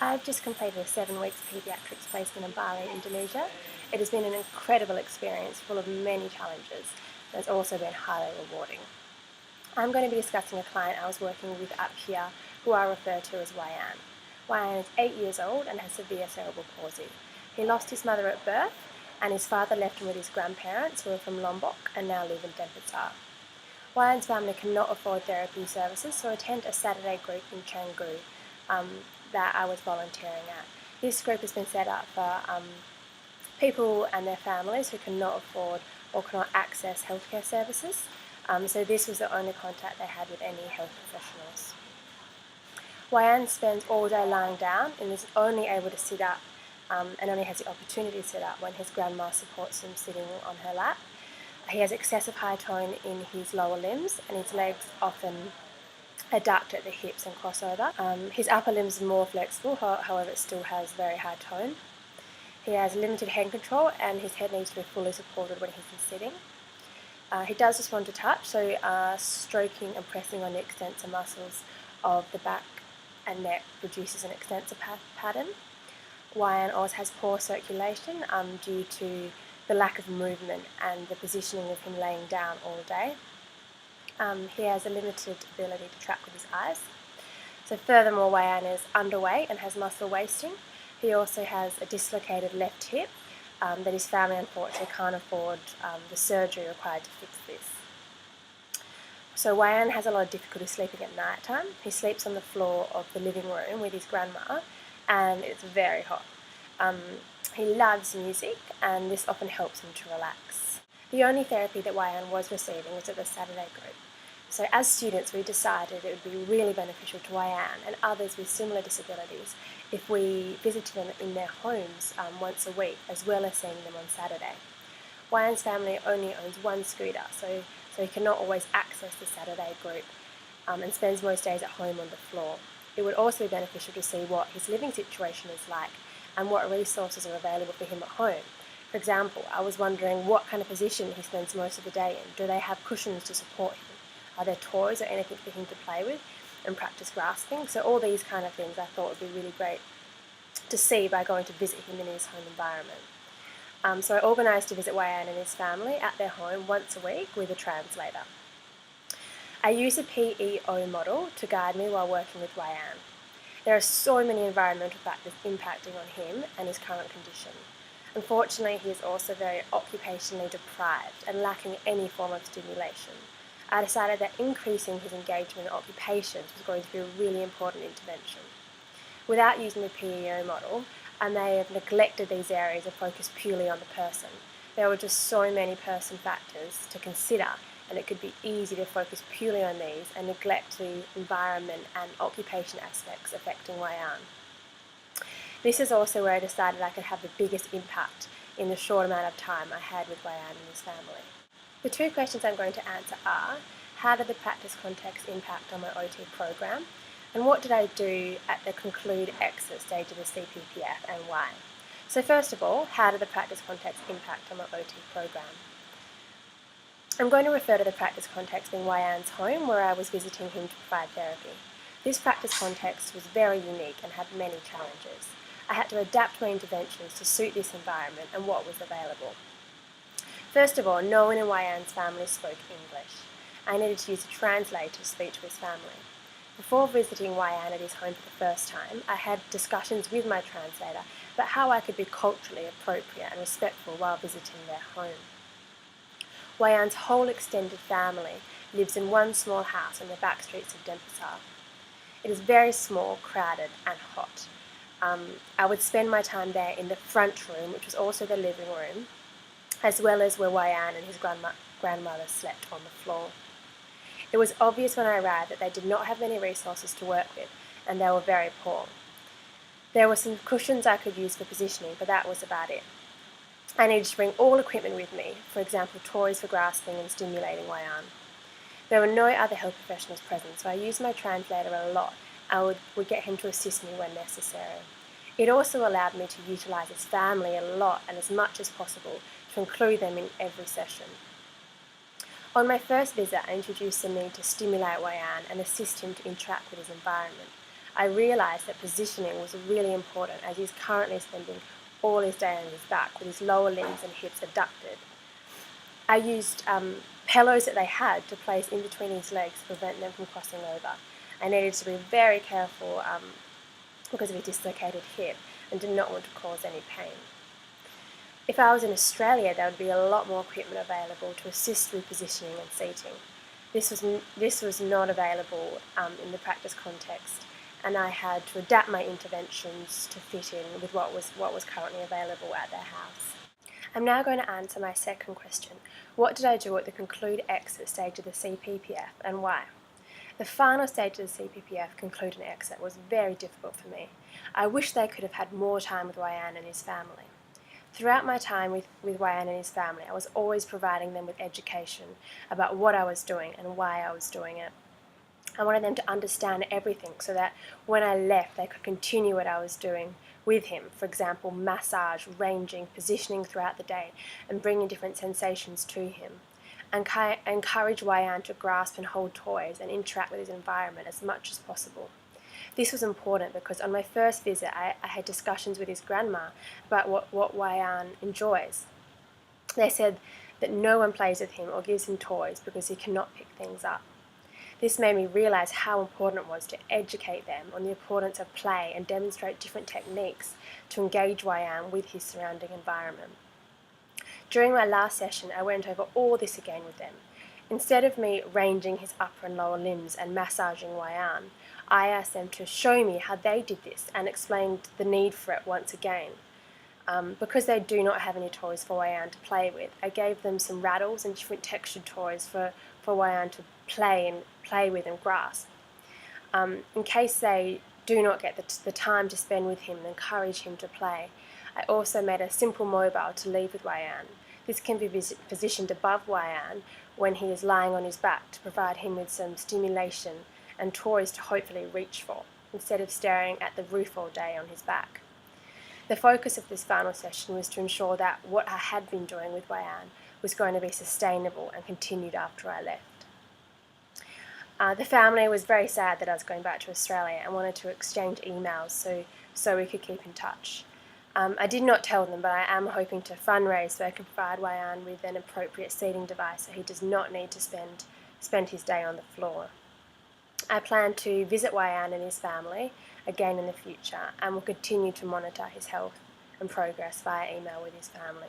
I've just completed a 7 weeks paediatrics placement in Bali, Indonesia. It has been an incredible experience full of many challenges, and it's also been highly rewarding. I'm going to be discussing a client I was working with up here who I refer to as Wayan. Wayan is 8 years old and has severe cerebral palsy. He lost his mother at birth and his father left him with his grandparents who are from Lombok and now live in Denpasar. Wayan's family cannot afford therapy services, so attend a Saturday group in Canggu that I was volunteering at. This group has been set up for people and their families who cannot afford or cannot access healthcare services. So this was the only contact they had with any health professionals. Wayan spends all day lying down and is only able to sit up and only has the opportunity to sit up when his grandma supports him sitting on her lap. He has excessive high tone in his lower limbs and his legs often adduct at the hips and crossover. His upper limbs are more flexible, however it still has very high tone. He has limited hand control and his head needs to be fully supported when he's sitting. He does respond to touch, so stroking and pressing on the extensor muscles of the back and neck produces an extensor pattern. Wayan also has poor circulation due to the lack of movement and the positioning of him laying down all day. He has a limited ability to track with his eyes. So furthermore, Wayan is underweight and has muscle wasting. He also has a dislocated left hip that his family unfortunately can't afford the surgery required to fix this. So Wayan has a lot of difficulty sleeping at night time. He sleeps on the floor of the living room with his grandma and it's very hot. He loves music and this often helps him to relax. The only therapy that Wayan was receiving was at the Saturday group. So as students we decided it would be really beneficial to Wayan and others with similar disabilities if we visited them in their homes once a week as well as seeing them on Saturday. Wayan's family only owns one scooter, so he cannot always access the Saturday group and spends most days at home on the floor. It would also be beneficial to see what his living situation is like and what resources are available for him at home. For example, I was wondering what kind of position he spends most of the day in. Do they have cushions to support him? Are there toys or anything for him to play with and practice grasping? So all these kind of things I thought would be really great to see by going to visit him in his home environment. So I organised to visit Wayan and his family at their home once a week with a translator. I use a PEO model to guide me while working with Wayan. There are so many environmental factors impacting on him and his current condition. Unfortunately, he is also very occupationally deprived and lacking any form of stimulation. I decided that increasing his engagement in occupations was going to be a really important intervention. Without using the PEO model, I may have neglected these areas and focused purely on the person. There were just so many person factors to consider and it could be easy to focus purely on these and neglect the environment and occupation aspects affecting Wayan. This is also where I decided I could have the biggest impact in the short amount of time I had with Wayan and his family. The two questions I'm going to answer are, how did the practice context impact on my OT program? And what did I do at the conclude exit stage of the CPPF and why? So first of all, how did the practice context impact on my OT program? I'm going to refer to the practice context being Wayan's home where I was visiting him to provide therapy. This practice context was very unique and had many challenges. I had to adapt my interventions to suit this environment and what was available. First of all, no one in Wayan's family spoke English. I needed to use a translator to speak to his family. Before visiting Wayan at his home for the first time, I had discussions with my translator about how I could be culturally appropriate and respectful while visiting their home. Wayan's whole extended family lives in one small house in the back streets of Denpasar. It is very small, crowded and hot. I would spend my time there in the front room, which was also the living room, as well as where Wayan and his grandmother slept on the floor. It was obvious when I arrived that they did not have many resources to work with, and they were very poor. There were some cushions I could use for positioning, but that was about it. I needed to bring all equipment with me, for example toys for grasping and stimulating Wayan. There were no other health professionals present, so I used my translator a lot. I would get him to assist me when necessary. It also allowed me to utilise his family a lot and as much as possible to include them in every session. On my first visit, I introduced the need to stimulate Wayan and assist him to interact with his environment. I realised that positioning was really important, as he's currently spending all his day on his back with his lower limbs and hips adducted. I used pillows that they had to place in between his legs to prevent them from crossing over. I needed to be very careful because of his dislocated hip and did not want to cause any pain. If I was in Australia, there would be a lot more equipment available to assist with positioning and seating. This was not available in the practice context, and I had to adapt my interventions to fit in with what was currently available at their house. I'm now going to answer my second question. What did I do at the conclude exit stage of the CPPF and why? The final stage of the CPPF, conclude and exit, was very difficult for me. I wish they could have had more time with Wayan and his family. Throughout my time with Wayan and his family, I was always providing them with education about what I was doing and why I was doing it. I wanted them to understand everything so that when I left, they could continue what I was doing with him. For example, massage, ranging, positioning throughout the day, and bringing different sensations to him. And encourage Wayan to grasp and hold toys and interact with his environment as much as possible. This was important because on my first visit, I had discussions with his grandma about what Wayan enjoys. They said that no one plays with him or gives him toys because he cannot pick things up. This made me realise how important it was to educate them on the importance of play and demonstrate different techniques to engage Wayan with his surrounding environment. During my last session, I went over all this again with them. Instead of me ranging his upper and lower limbs and massaging Wayan, I asked them to show me how they did this and explained the need for it once again. Because they do not have any toys for Wayan to play with, I gave them some rattles and different textured toys for Wayan to play with and grasp. In case they do not get the time to spend with him and encourage him to play, I also made a simple mobile to leave with Wayan. This can be positioned above Wayan when he is lying on his back to provide him with some stimulation and toys to hopefully reach for, instead of staring at the roof all day on his back. The focus of this final session was to ensure that what I had been doing with Wayan was going to be sustainable and continued after I left. The family was very sad that I was going back to Australia and wanted to exchange emails so we could keep in touch. I did not tell them, but I am hoping to fundraise so I can provide Wayan with an appropriate seating device so he does not need to spend his day on the floor. I plan to visit Wayan and his family again in the future and will continue to monitor his health and progress via email with his family.